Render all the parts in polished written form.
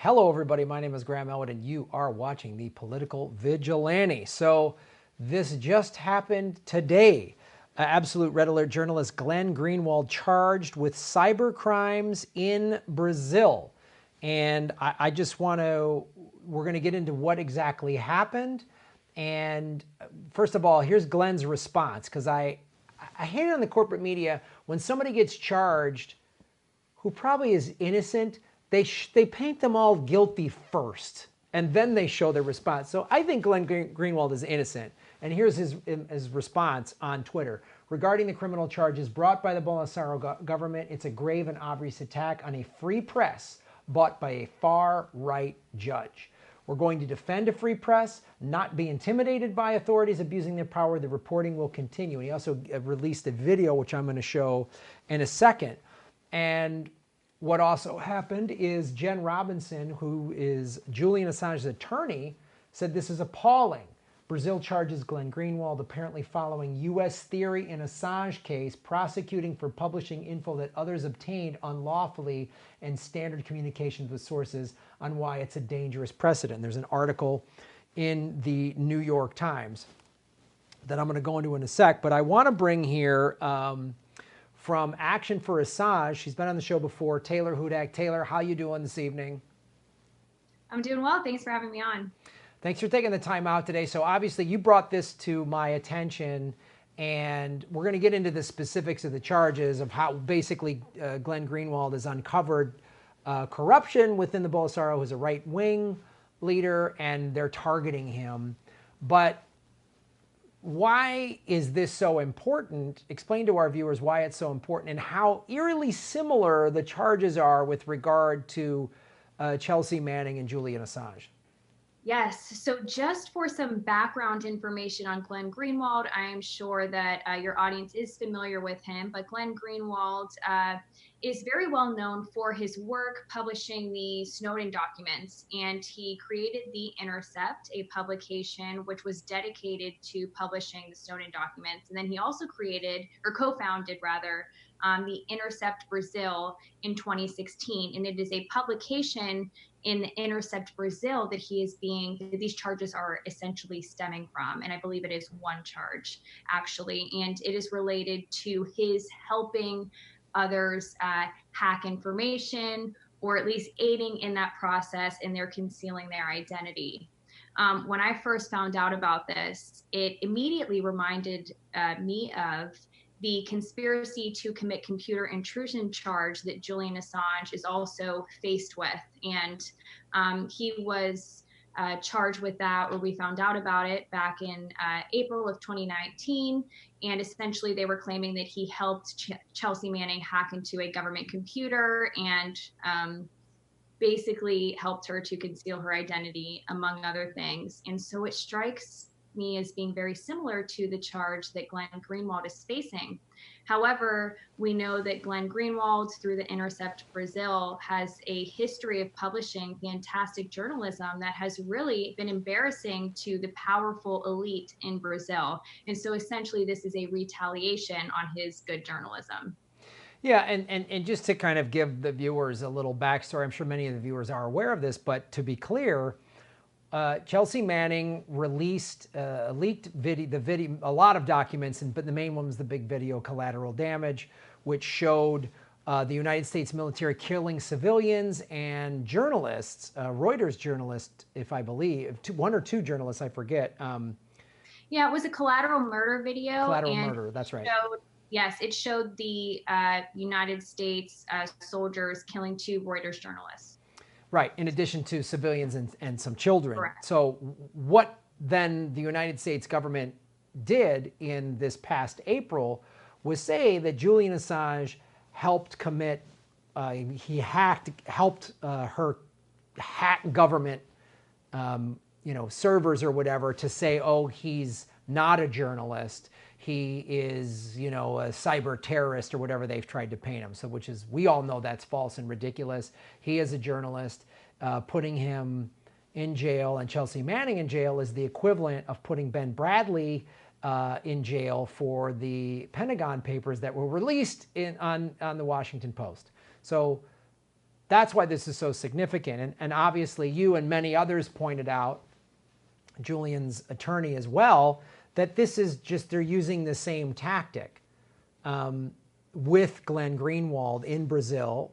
Hello, everybody. My name is Graham Elwood, and you are watching the Political Vigilante. So this just happened today. Absolute Red Alert journalist Glenn Greenwald charged with cybercrimes in Brazil. And I just want to, we're going to get into what exactly happened. And first of all, here's Glenn's response, because I hate it on the corporate media when somebody gets charged who probably is innocent. They paint them all guilty first, and then they show their response. So I think Glenn Greenwald is innocent. And here's his response on Twitter. Regarding the criminal charges brought by the Bolsonaro government, it's a grave and obvious attack on a free press bought by a far-right judge. We're going to defend a free press, not be intimidated by authorities abusing their power. The reporting will continue. And he also released a video, which I'm going to show in a second. And what also happened is Jen Robinson, who is Julian Assange's attorney, said this is appalling. Brazil charges Glenn Greenwald, apparently following U.S. theory in Assange case, prosecuting for publishing info that others obtained unlawfully and standard communications with sources on why it's a dangerous precedent. There's an article in the New York Times that I'm going to go into in a sec, but I want to bring here from Action for Assange. She's been on the show before, Taylor Hudak. Taylor, how you doing this evening? I'm doing well. Thanks for having me on. Thanks for taking the time out today. So obviously you brought this to my attention, and we're going to get into the specifics of the charges of how basically Glenn Greenwald has uncovered corruption within the Bolsonaro, who's a right-wing leader, and they're targeting him. But why is this so important? Explain to our viewers why it's so important and how eerily similar the charges are with regard to Chelsea Manning and Julian Assange. Yes. So just for some background information on Glenn Greenwald, I am sure that your audience is familiar with him, but Glenn Greenwald is very well known for his work publishing the Snowden documents, and he created the Intercept, a publication which was dedicated to publishing the Snowden documents. And then he also created, or co-founded rather, the Intercept Brazil in 2016. And it is a publication in the Intercept Brazil that these charges are essentially stemming from. And I believe it is one charge, actually. And it is related to his helping others hack information, or at least aiding in that process, and they're concealing their identity. When I first found out about this, it immediately reminded me of the conspiracy to commit computer intrusion charge that Julian Assange is also faced with. And he was charged with that, or we found out about it back in April of 2019. And essentially they were claiming that he helped Chelsea Manning hack into a government computer and basically helped her to conceal her identity, among other things. And so it strikes me as being very similar to the charge that Glenn Greenwald is facing. However, we know that Glenn Greenwald, through the Intercept Brazil, has a history of publishing fantastic journalism that has really been embarrassing to the powerful elite in Brazil. And so essentially this is a retaliation on his good journalism. Yeah, and just to kind of give the viewers a little backstory, I'm sure many of the viewers are aware of this, but to be clear, Chelsea Manning released leaked a lot of documents, but the main one was the big video, Collateral Damage, which showed the United States military killing civilians and journalists, Reuters journalist, if I believe, one or two journalists, I forget. Yeah, it was a collateral murder video. Collateral murder, that's right. Yes, it showed the United States soldiers killing two Reuters journalists. Right, in addition to civilians and some children. Correct. So what then the United States government did in this past April was say that Julian Assange helped commit, helped her hack government, servers or whatever, to say, oh, he's not a journalist. He is, a cyber terrorist or whatever they've tried to paint him. So, which is, we all know that's false and ridiculous. He is a journalist. Putting him in jail and Chelsea Manning in jail is the equivalent of putting Ben Bradley in jail for the Pentagon papers that were released on the Washington Post. So that's why this is so significant. And obviously you and many others pointed out, Julian's attorney as well, that this is just, they're using the same tactic with Glenn Greenwald in Brazil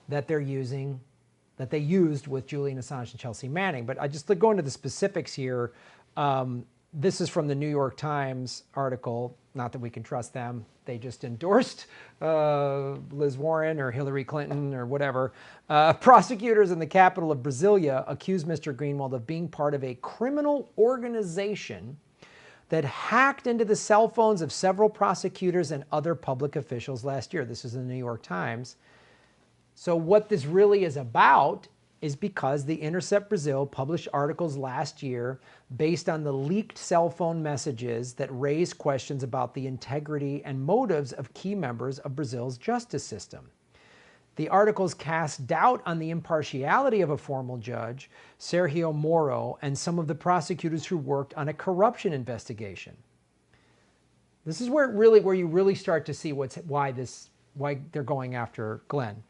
that they're using, that they used with Julian Assange and Chelsea Manning. But I just go into the specifics here. This is from the New York Times article. Not that we can trust them. They just endorsed Liz Warren or Hillary Clinton or whatever. Prosecutors in the capital of Brasilia accused Mr. Greenwald of being part of a criminal organization that hacked into the cell phones of several prosecutors and other public officials last year. This is in the New York Times. So what this really is about is because the Intercept Brazil published articles last year based on the leaked cell phone messages that raised questions about the integrity and motives of key members of Brazil's justice system. The articles cast doubt on the impartiality of a former judge, Sergio Moro, and some of the prosecutors who worked on a corruption investigation. This is where you really start to see why they're going after Glenn.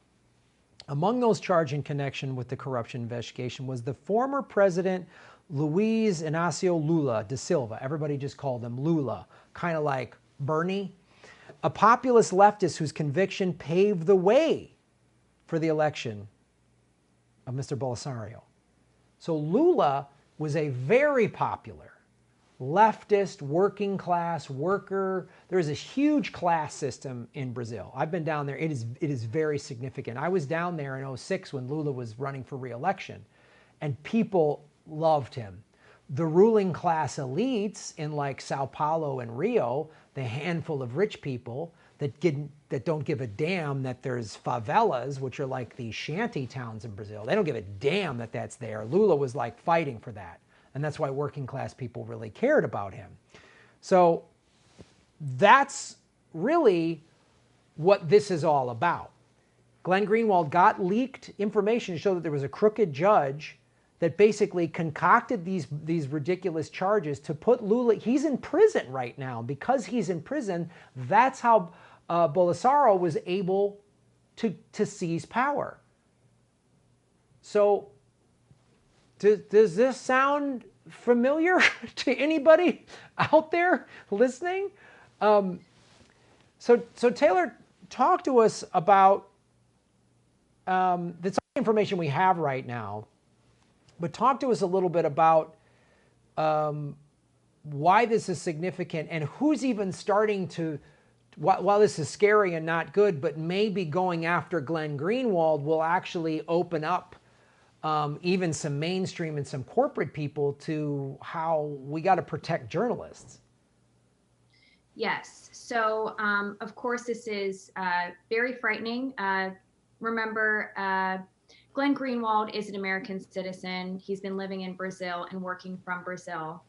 Among those charged in connection with the corruption investigation was the former president, Luiz Inácio Lula da Silva. Everybody just called him Lula, kind of like Bernie, a populist leftist whose conviction paved the way for the election of Mr. Bolsonaro. So Lula was a very popular leftist, working class worker. There is a huge class system in Brazil. I've been down there. It is very significant. I was down there in 2006 when Lula was running for re-election, and people loved him. The ruling class elites in like Sao Paulo and Rio, the handful of rich people that don't give a damn that there's favelas, which are like these shanty towns in Brazil. They don't give a damn that that's there. Lula was like fighting for that. And that's why working class people really cared about him. So that's really what this is all about. Glenn Greenwald got leaked information to show that there was a crooked judge that basically concocted these ridiculous charges to put Lula, he's in prison right now. Because he's in prison, that's how Bolsonaro was able to seize power. So does this sound familiar to anybody out there listening? So Taylor, talk to us about that's all the information we have right now, but talk to us a little bit about why this is significant and who's even starting to, while this is scary and not good, but maybe going after Glenn Greenwald will actually open up even some mainstream and some corporate people to how we got to protect journalists. Yes. So, of course, this is very frightening. Remember, Glenn Greenwald is an American citizen. He's been living in Brazil and working from Brazil.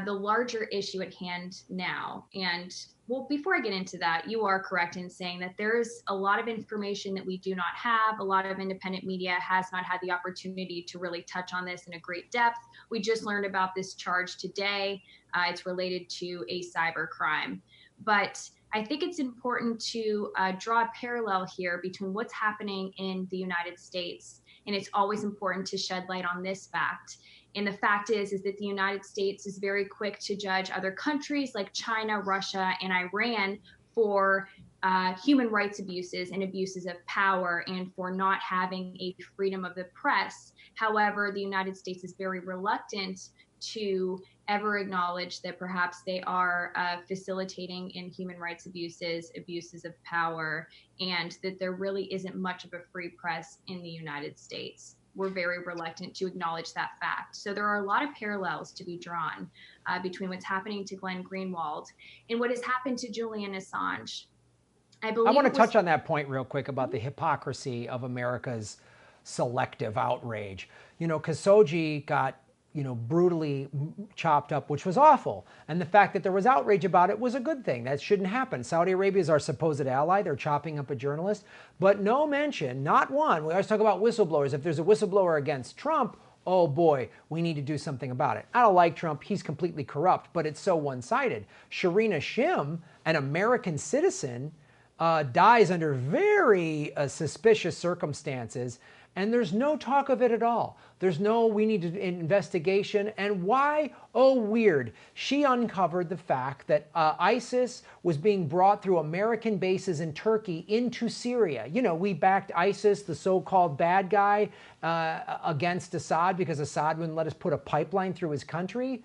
The larger issue at hand now, and well, before I get into that, you are correct in saying that there's a lot of information that we do not have. A lot of independent media has not had the opportunity to really touch on this in a great depth. We just learned about this charge today. It's related to a cybercrime. But I think it's important to draw a parallel here between what's happening in the United States. And it's always important to shed light on this fact. And the fact is that the United States is very quick to judge other countries like China, Russia, and Iran for human rights abuses and abuses of power and for not having a freedom of the press. However, the United States is very reluctant to ever acknowledge that perhaps they are facilitating in human rights abuses, abuses of power, and that there really isn't much of a free press in the United States. We're very reluctant to acknowledge that fact. So there are a lot of parallels to be drawn between what's happening to Glenn Greenwald and what has happened to Julian Assange. I want to touch on that point real quick about the hypocrisy of America's selective outrage. You know, Khashoggi got brutally chopped up, which was awful. And the fact that there was outrage about it was a good thing. That shouldn't happen. Saudi Arabia is our supposed ally. They're chopping up a journalist. But no mention, not one. We always talk about whistleblowers. If there's a whistleblower against Trump, oh boy, we need to do something about it. I don't like Trump. He's completely corrupt, but it's so one-sided. Sharina Shim, an American citizen, dies under very suspicious circumstances, and there's no talk of it at all. There's no, we need an investigation. And why? Oh, weird. She uncovered the fact that ISIS was being brought through American bases in Turkey into Syria. You know, we backed ISIS, the so-called bad guy, against Assad because Assad wouldn't let us put a pipeline through his country.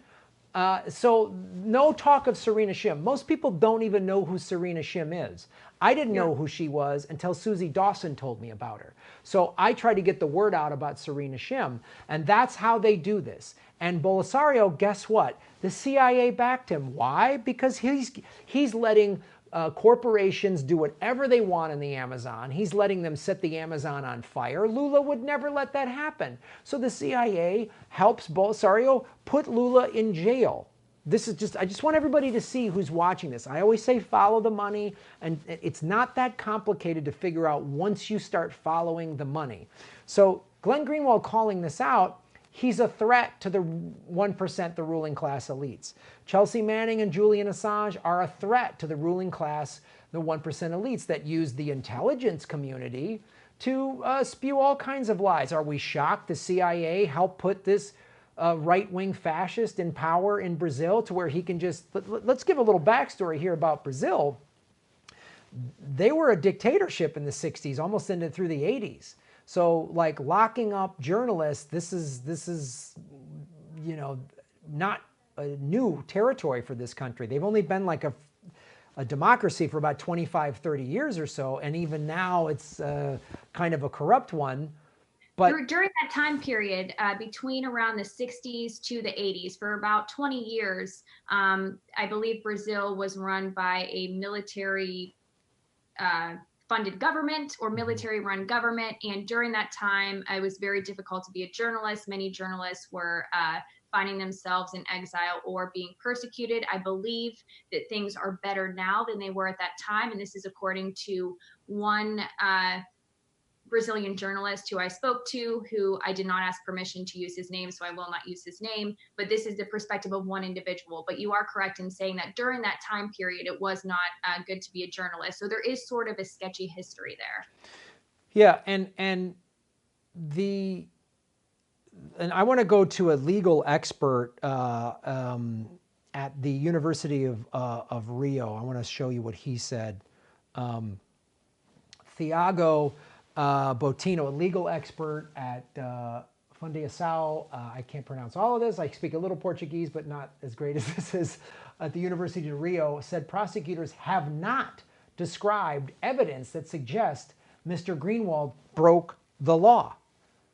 So no talk of Serena Shim. Most people don't even know who Serena Shim is. I didn't know who she was until Susie Dawson told me about her. So I tried to get the word out about Serena Shim, and that's how they do this. And Bolsonaro, guess what? The CIA backed him. Why? Because he's letting corporations do whatever they want in the Amazon. He's letting them set the Amazon on fire. Lula would never let that happen. So the CIA helps Bolsonaro put Lula in jail. This is just, I just want everybody to see who's watching this. I always say follow the money, and it's not that complicated to figure out once you start following the money. So Glenn Greenwald calling this out, he's a threat to the 1%, the ruling class elites. Chelsea Manning and Julian Assange are a threat to the ruling class, the 1% elites that use the intelligence community to spew all kinds of lies. Are we shocked the CIA helped put this right-wing fascist in power in Brazil to where he can just... Let's give a little backstory here about Brazil. They were a dictatorship in the 60s, almost into through the 80s. So, like, locking up journalists, this is, you know, not a new territory for this country. They've only been like a democracy for about 25, 30 years or so, and even now it's kind of a corrupt one. But during that time period, between around the 60s to the 80s, for about 20 years, I believe Brazil was run by a military funded government or military-run government. And during that time, it was very difficult to be a journalist. Many journalists were finding themselves in exile or being persecuted. I believe that things are better now than they were at that time. And this is according to one Brazilian journalist who I spoke to, who I did not ask permission to use his name, so I will not use his name. But this is the perspective of one individual. But you are correct in saying that during that time period, it was not good to be a journalist. So there is sort of a sketchy history there. Yeah, and I want to go to a legal expert at the University of Rio. I want to show you what he said. Thiago Botino, a legal expert at Fundação. I can't pronounce all of this. I speak a little Portuguese, but not as great as this is. At the University of Rio, said prosecutors have not described evidence that suggests Mr. Greenwald broke the law.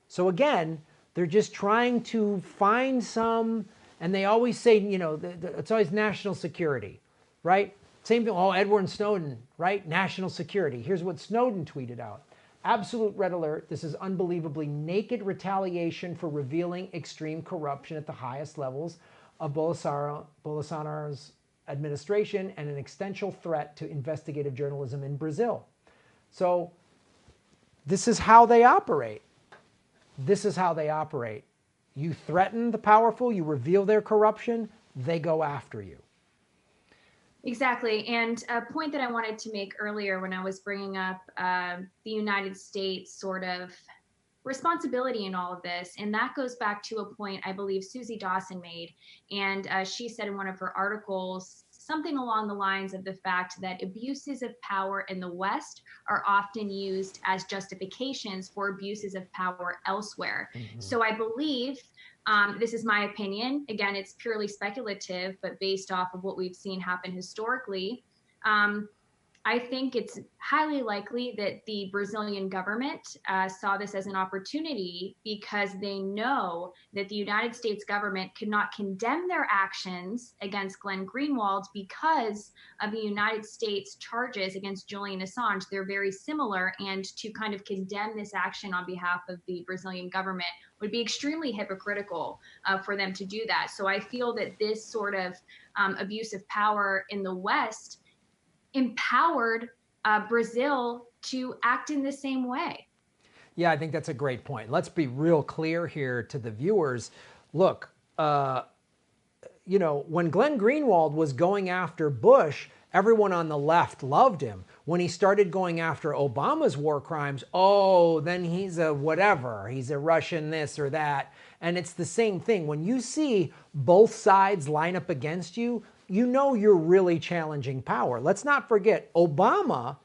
So again, they're just trying to find some, and they always say, you know, it's always national security, right? Same thing, oh, Edward Snowden, right? National security. Here's what Snowden tweeted out. Absolute red alert. This is unbelievably naked retaliation for revealing extreme corruption at the highest levels of Bolsonaro's administration and an existential threat to investigative journalism in Brazil. So this is how they operate. This is how they operate. You threaten the powerful, you reveal their corruption, they go after you. Exactly. And a point that I wanted to make earlier when I was bringing up the United States sort of responsibility in all of this, and that goes back to a point I believe Susie Dawson made. And she said in one of her articles something along the lines of the fact that abuses of power in the West are often used as justifications for abuses of power elsewhere. So I believe, this is my opinion, again, it's purely speculative, but based off of what we've seen happen historically, I think it's highly likely that the Brazilian government saw this as an opportunity because they know that the United States government could not condemn their actions against Glenn Greenwald because of the United States charges against Julian Assange. They're very similar, and to kind of condemn this action on behalf of the Brazilian government would be extremely hypocritical for them to do that. So I feel that this sort of abuse of power in the West empowered Brazil to act in the same way. Yeah, I think that's a great point. Let's be real clear here to the viewers. Look, you know, when Glenn Greenwald was going after Bush, everyone on the left loved him. When he started going after Obama's war crimes, oh, then he's a whatever. He's a Russian this or that. And it's the same thing. When you see both sides line up against you, you know you're really challenging power. Let's not forget, Obama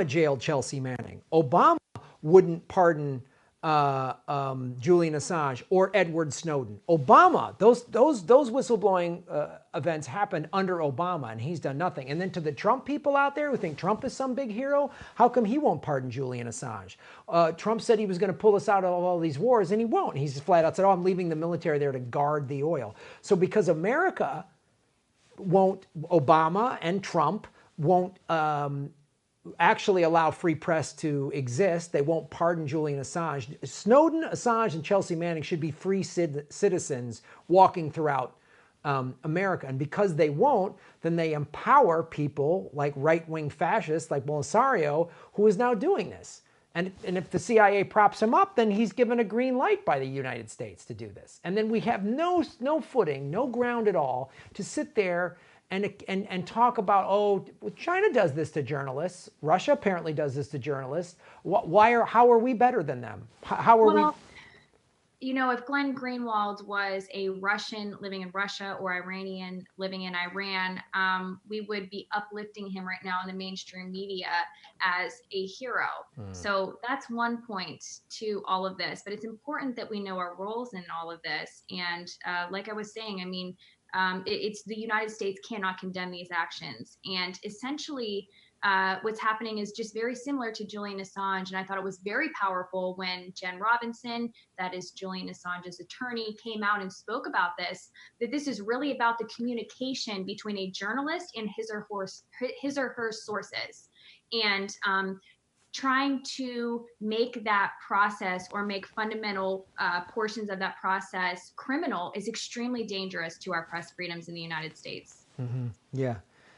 jailed Chelsea Manning. Obama wouldn't pardon Julian Assange or Edward Snowden. Obama, those whistleblowing events happened under Obama, and he's done nothing. And then to the Trump people out there who think Trump is some big hero, how come he won't pardon Julian Assange? Trump said he was going to pull us out of all these wars, and he won't. He's flat out said, oh, I'm leaving the military there to guard the oil. So because America won't, Obama and Trump won't actually allow free press to exist. They won't pardon Julian Assange. Snowden, Assange, and Chelsea Manning should be free citizens walking throughout America. And because they won't, then they empower people like right-wing fascists like Bolsonaro, who is now doing this. And if the CIA props him up, then he's given a green light by the United States to do this. And then we have no footing, no ground at all to sit there and talk about, oh, China does this to journalists. Russia apparently does this to journalists. How are we better than them? How are we? You know, if Glenn Greenwald was a Russian living in Russia or Iranian living in Iran, we would be uplifting him right now in the mainstream media as a hero. So that's one point to all of this. But it's important that we know our roles in all of this. And like I was saying, I mean, it's the United States cannot condemn these actions. And essentially, what's happening is just very similar to Julian Assange. And I thought it was very powerful when Jen Robinson, that is Julian Assange's attorney, came out and spoke about this, that this is really about the communication between a journalist and his or her sources. And trying to make that process or make fundamental portions of that process criminal is extremely dangerous to our press freedoms in the United States. Mm-hmm. Yeah.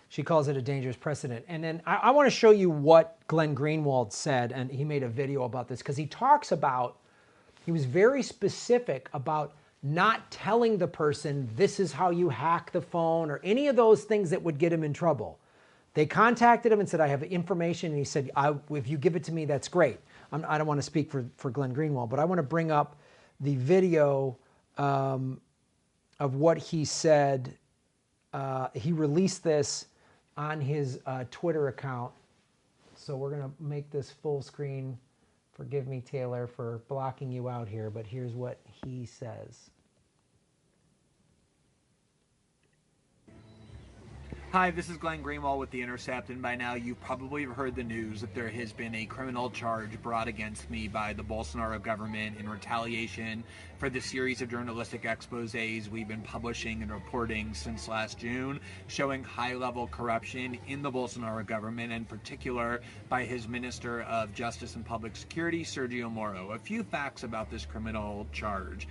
She calls it a dangerous precedent. And then I want to show you what Glenn Greenwald said, and he made a video about this because he talks about, he was very specific about not telling the person this is how you hack the phone or any of those things that would get him in trouble. They contacted him and said, I have information. And he said, if you give it to me, that's great. I don't want to speak for Glenn Greenwald, but I want to bring up the video of what he said. He released this on his Twitter account. So we're going to make this full screen. Forgive me, Taylor, for blocking you out here, but here's what he says. Hi, this is Glenn Greenwald with The Intercept, and by now you've probably heard the news that there has been a criminal charge brought against me by the Bolsonaro government in retaliation for the series of journalistic exposés we've been publishing and reporting since last June, showing high-level corruption in the Bolsonaro government, in particular by his Minister of Justice and Public Security, Sergio Moro. A few facts about this criminal charge.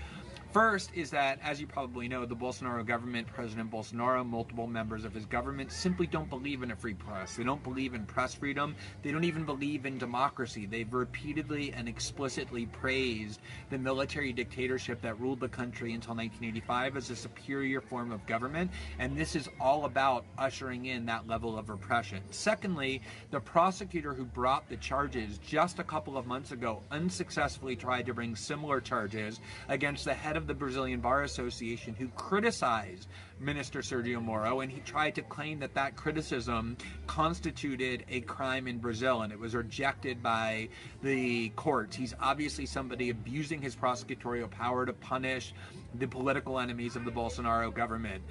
First is that, as you probably know, the Bolsonaro government, President Bolsonaro, multiple members of his government simply don't believe in a free press. They don't believe in press freedom. They don't even believe in democracy. They've repeatedly and explicitly praised the military dictatorship that ruled the country until 1985 as a superior form of government, and this is all about ushering in that level of repression. Secondly, the prosecutor who brought the charges just a couple of months ago unsuccessfully tried to bring similar charges against the head of the Brazilian Bar Association, who criticized Minister Sergio Moro, and he tried to claim that that criticism constituted a crime in Brazil, and it was rejected by the courts. He's obviously somebody abusing his prosecutorial power to punish the political enemies of the Bolsonaro government.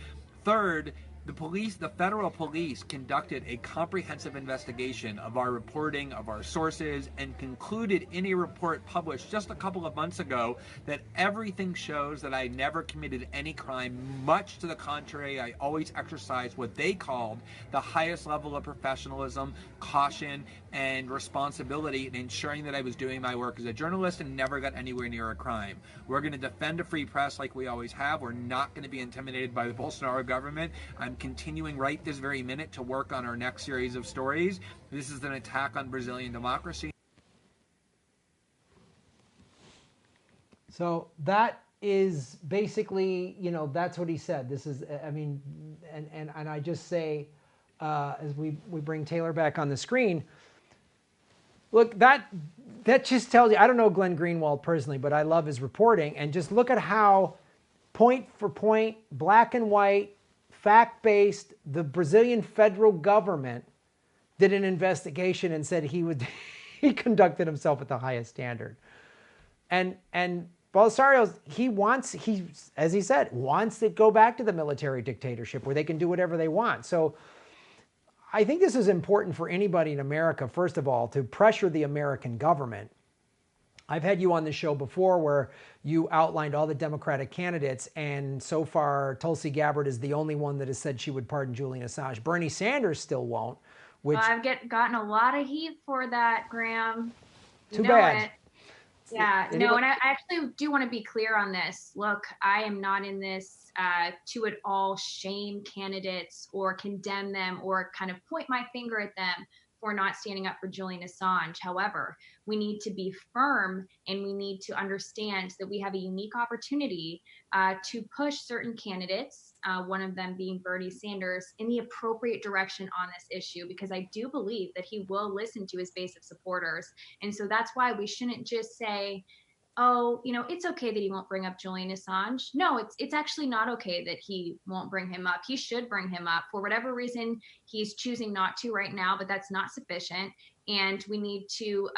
Third, the federal police conducted a comprehensive investigation of our reporting, of our sources, and concluded in a report published just a couple of months ago that everything shows that I never committed any crime. Much to the contrary, I always exercised what they called the highest level of professionalism, caution, and responsibility in ensuring that I was doing my work as a journalist and never got anywhere near a crime. We're going to defend a free press like we always have. We're not going to be intimidated by the Bolsonaro government. I'm continuing right this very minute to work on our next series of stories. This is an attack on Brazilian democracy. So that is basically, that's what he said. This is, I mean, and I just say, as we bring Taylor back on the screen. Look, that just tells you, I don't know Glenn Greenwald personally, but I love his reporting. And just look at how point for point, black and white, fact-based, the Brazilian federal government did an investigation and said he conducted himself at the highest standard. And Bolsonaro, he, as he said, wants to go back to the military dictatorship where they can do whatever they want. So I think this is important for anybody in America, first of all, to pressure the American government. I've had you on the show before where you outlined all the Democratic candidates, and so far Tulsi Gabbard is the only one that has said she would pardon Julian Assange. Bernie Sanders still won't. Which I've gotten a lot of heat for that, Graham. Too bad. It. Yeah, no, and I actually do want to be clear on this. Look, I am not in this to at all shame candidates or condemn them or kind of point my finger at them for not standing up for Julian Assange. However, we need to be firm and we need to understand that we have a unique opportunity to push certain candidates, one of them being Bernie Sanders, in the appropriate direction on this issue, because I do believe that he will listen to his base of supporters. And so that's why we shouldn't just say, oh, it's okay that he won't bring up Julian Assange. No, it's actually not okay that he won't bring him up. He should bring him up. For whatever reason, he's choosing not to right now, but that's not sufficient. And we need to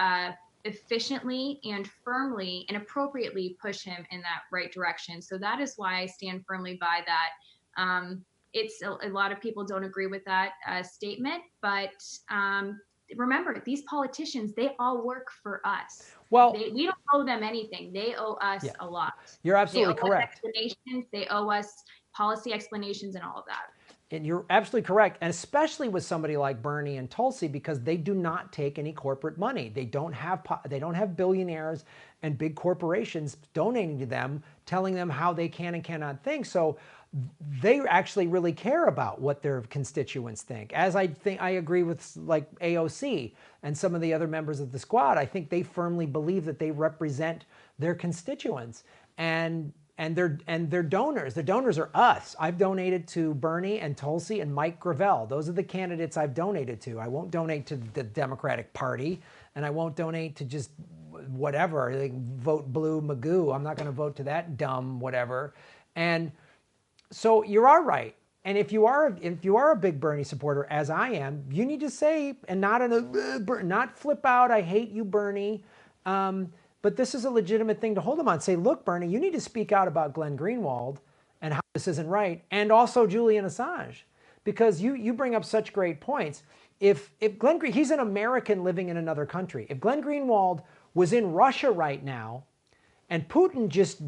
efficiently and firmly and appropriately push him in that right direction. So that is why I stand firmly by that. It's a lot of people don't agree with that statement, but remember, these politicians, they all work for us. Well, we don't owe them anything. They owe us a lot. You're absolutely correct. Explanations. They owe us policy explanations and all of that. And you're absolutely correct. And especially with somebody like Bernie and Tulsi, because they do not take any corporate money. They don't have billionaires and big corporations donating to them, telling them how they can and cannot think. So they actually really care about what their constituents think. As I agree with like AOC and some of the other members of the squad. I think they firmly believe that they represent their constituents and their donors. The donors are us. I've donated to Bernie and Tulsi and Mike Gravel. Those are the candidates I've donated to. I won't donate to the Democratic Party, and I won't donate to just whatever, like vote blue Magoo. I'm not going to vote to that dumb whatever. And so you are right. And if you are a big Bernie supporter, as I am, you need to say, and not flip out, I hate you, Bernie. But this is a legitimate thing to hold them on. Say, look, Bernie, you need to speak out about Glenn Greenwald and how this isn't right, and also Julian Assange, because you bring up such great points. If he's an American living in another country. If Glenn Greenwald was in Russia right now, and Putin just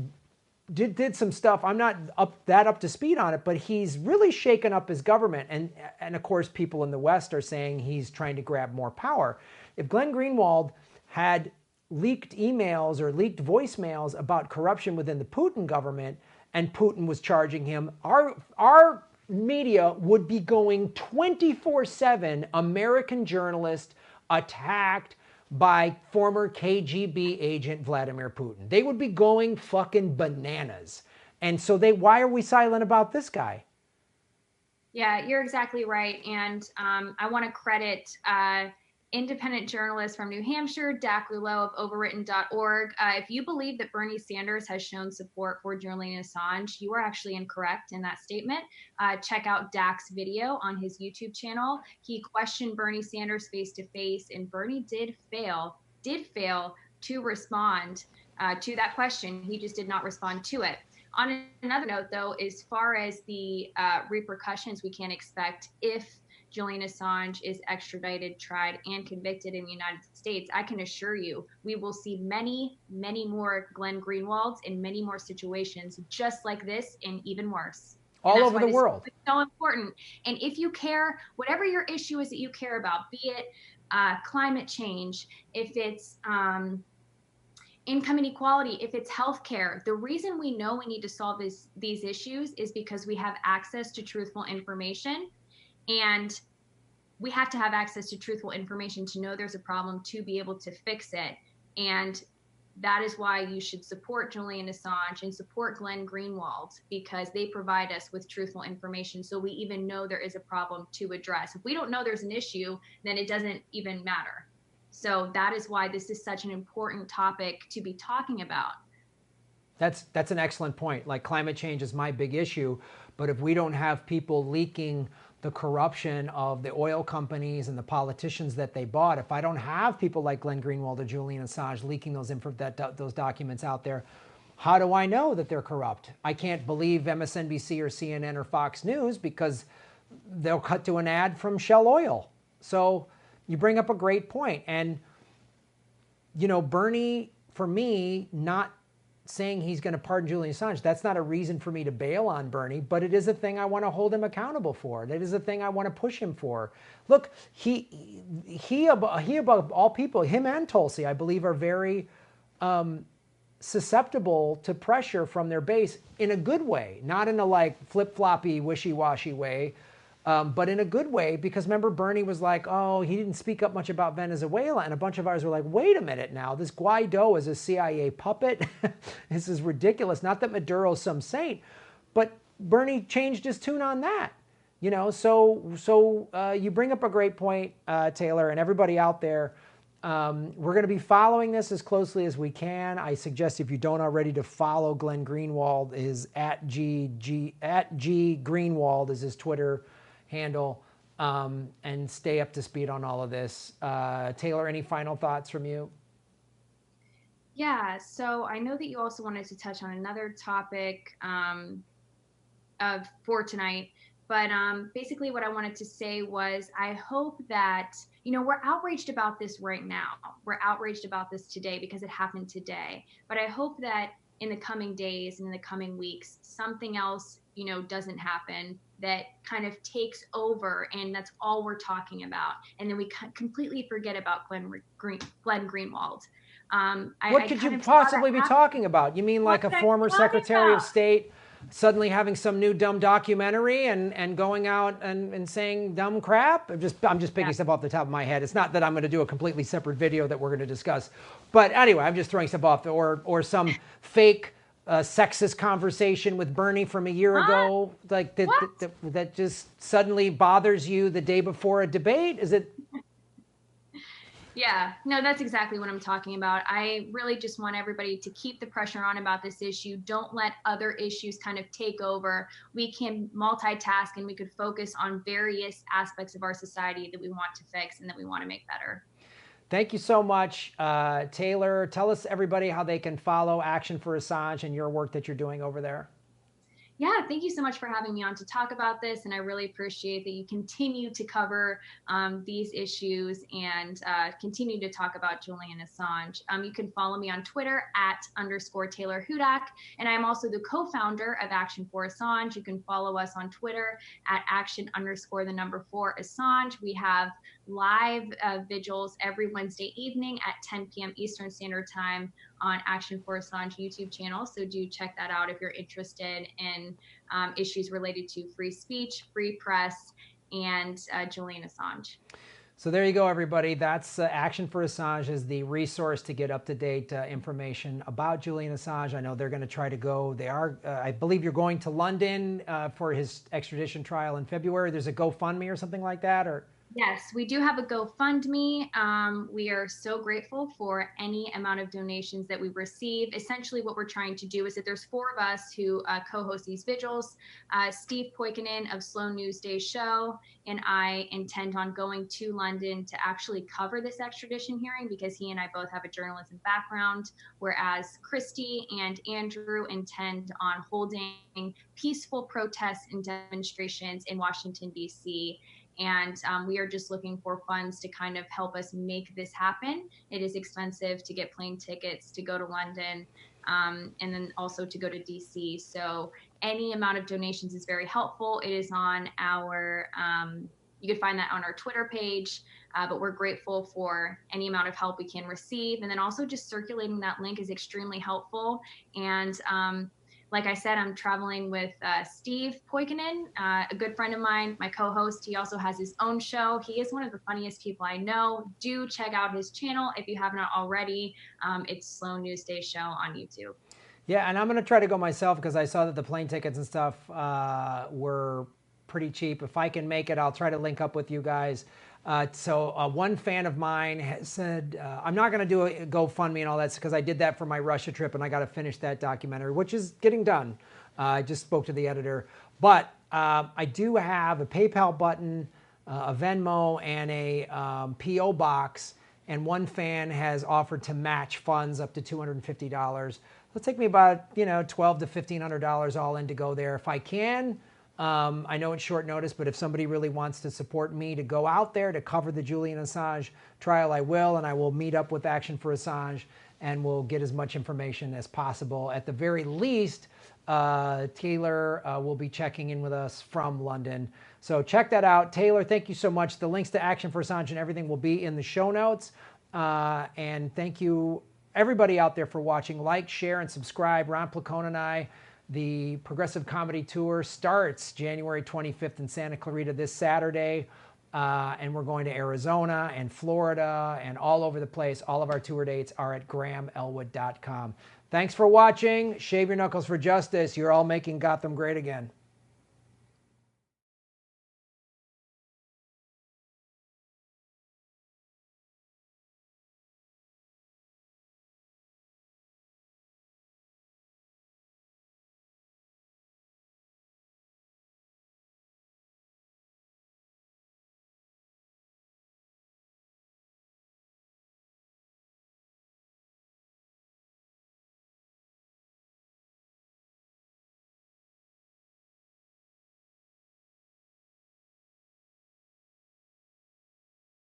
did some stuff, I'm not up to speed on it, but he's really shaken up his government, and of course people in the West are saying he's trying to grab more power. If Glenn Greenwald had leaked emails or leaked voicemails about corruption within the Putin government, and Putin was charging him, our media would be going 24/7 American journalists attacked by former KGB agent Vladimir Putin. They would be going fucking bananas. And so why are we silent about this guy? Yeah, you're exactly right. And I want to credit independent journalist from New Hampshire, Dak Rouleau of overwritten.org. If you believe that Bernie Sanders has shown support for Julian Assange, you are actually incorrect in that statement. Check out Dak's video on his YouTube channel. He questioned Bernie Sanders face to face, and Bernie did fail to respond to that question. He just did not respond to it. On another note, though, as far as the repercussions we can expect if Julian Assange is extradited, tried, and convicted in the United States, I can assure you we will see many, many more Glenn Greenwalds in many more situations just like this and even worse. All over the world. It's so important. And if you care, whatever your issue is that you care about, be it climate change, if it's income inequality, if it's healthcare, the reason we know we need to solve these issues is because we have access to truthful information. And we have to have access to truthful information to know there's a problem, to be able to fix it. And that is why you should support Julian Assange and support Glenn Greenwald, because they provide us with truthful information so we even know there is a problem to address. If we don't know there's an issue, then it doesn't even matter. So that is why this is such an important topic to be talking about. That's an excellent point. Like, climate change is my big issue, but if we don't have people leaking the corruption of the oil companies and the politicians that they bought, if I don't have people like Glenn Greenwald or Julian Assange leaking those documents out there, how do I know that they're corrupt? I can't believe MSNBC or CNN or Fox News because they'll cut to an ad from Shell Oil. So you bring up a great point. And, you know, Bernie, for me, not saying he's going to pardon Julian Assange, that's not a reason for me to bail on Bernie, but it is a thing I want to hold him accountable for. It is a thing I want to push him for. Look, he above all people, him and Tulsi, I believe, are very susceptible to pressure from their base in a good way, not in a like flip-floppy, wishy-washy way, but in a good way, because remember, Bernie was like, oh, he didn't speak up much about Venezuela. And a bunch of ours were like, wait a minute now, this Guaido is a CIA puppet. This is ridiculous. Not that Maduro's some saint, but Bernie changed his tune on that. You know, so you bring up a great point, Taylor, and everybody out there. We're going to be following this as closely as we can. I suggest, if you don't already, to follow Glenn Greenwald. His at G Greenwald is his Twitter handle, and stay up to speed on all of this. Taylor, any final thoughts from you? Yeah, so I know that you also wanted to touch on another topic for tonight, but basically what I wanted to say was, I hope that, you know, we're outraged about this right now. We're outraged about this today because it happened today. But I hope that in the coming days and in the coming weeks, something else, you know, doesn't happen that kind of takes over, and that's all we're talking about. And then we completely forget about Glenn Greenwald. What could you possibly be talking about? You mean like a former Secretary of State suddenly having some new dumb documentary and going out and saying dumb crap? I'm just picking stuff off the top of my head. It's not that I'm going to do a completely separate video that we're going to discuss. But anyway, I'm just throwing stuff off, or some fake sexist conversation with Bernie from a year ago, like that just suddenly bothers you the day before a debate? Is it? Yeah, no, that's exactly what I'm talking about. I really just want everybody to keep the pressure on about this issue. Don't let other issues kind of take over. We can multitask and we could focus on various aspects of our society that we want to fix and that we want to make better. Thank you so much, Taylor. Tell us, everybody, how they can follow Action for Assange and your work that you're doing over there. Yeah, thank you so much for having me on to talk about this. And I really appreciate that you continue to cover these issues and continue to talk about Julian Assange. You can follow me on Twitter @_Taylor Hudak. And I'm also the co-founder of Action for Assange. You can follow us on Twitter @action_4 Assange. We have live vigils every Wednesday evening at 10 p.m. Eastern Standard Time on Action for Assange YouTube channel. So do check that out if you're interested in issues related to free speech, free press, and Julian Assange. So there you go, everybody. That's Action for Assange, is the resource to get up-to-date information about Julian Assange. I know they're going to try to go. They are, I believe you're going to London for his extradition trial in February. There's a GoFundMe or something like that, or? Yes, we do have a GoFundMe. We are so grateful for any amount of donations that we receive. Essentially, what we're trying to do is that there's 4 of us who co-host these vigils. Steve Poikonen of Slow News Day Show and I intend on going to London to actually cover this extradition hearing, because he and I both have a journalism background, whereas Christy and Andrew intend on holding peaceful protests and demonstrations in Washington, D.C., and we are just looking for funds to kind of help us make this happen. It is expensive to get plane tickets to go to London, and then also to go to DC. So any amount of donations is very helpful. It is on our, you can find that on our Twitter page, but we're grateful for any amount of help we can receive. And then also just circulating that link is extremely helpful. And Like I said, I'm traveling with Steve Poikinen, a good friend of mine, my co-host. He also has his own show. He is one of the funniest people I know. Do check out his channel if you have not already. It's Slow News Day Show on YouTube. Yeah, and I'm going to try to go myself because I saw that the plane tickets and stuff were pretty cheap. If I can make it, I'll try to link up with you guys. So one fan of mine has said, I'm not going to do a GoFundMe and all that because I did that for my Russia trip and I got to finish that documentary, which is getting done. I just spoke to the editor. But I do have a PayPal button, a Venmo, and a P.O. box. And one fan has offered to match funds up to $250. It'll take me about, $1,200 to $1,500 all in to go there. If I can, I know it's short notice, but if somebody really wants to support me to go out there to cover the Julian Assange trial, I will, and I will meet up with Action for Assange, and we'll get as much information as possible. At the very least, Taylor will be checking in with us from London. So check that out. Taylor, thank you so much. The links to Action for Assange and everything will be in the show notes. And thank you, everybody out there, for watching. Like, share, and subscribe. Ron Placone and I, the Progressive Comedy Tour starts January 25th in Santa Clarita this Saturday. And we're going to Arizona and Florida and all over the place. All of our tour dates are at grahamelwood.com. Thanks for watching. Shave your knuckles for justice. You're all making Gotham great again.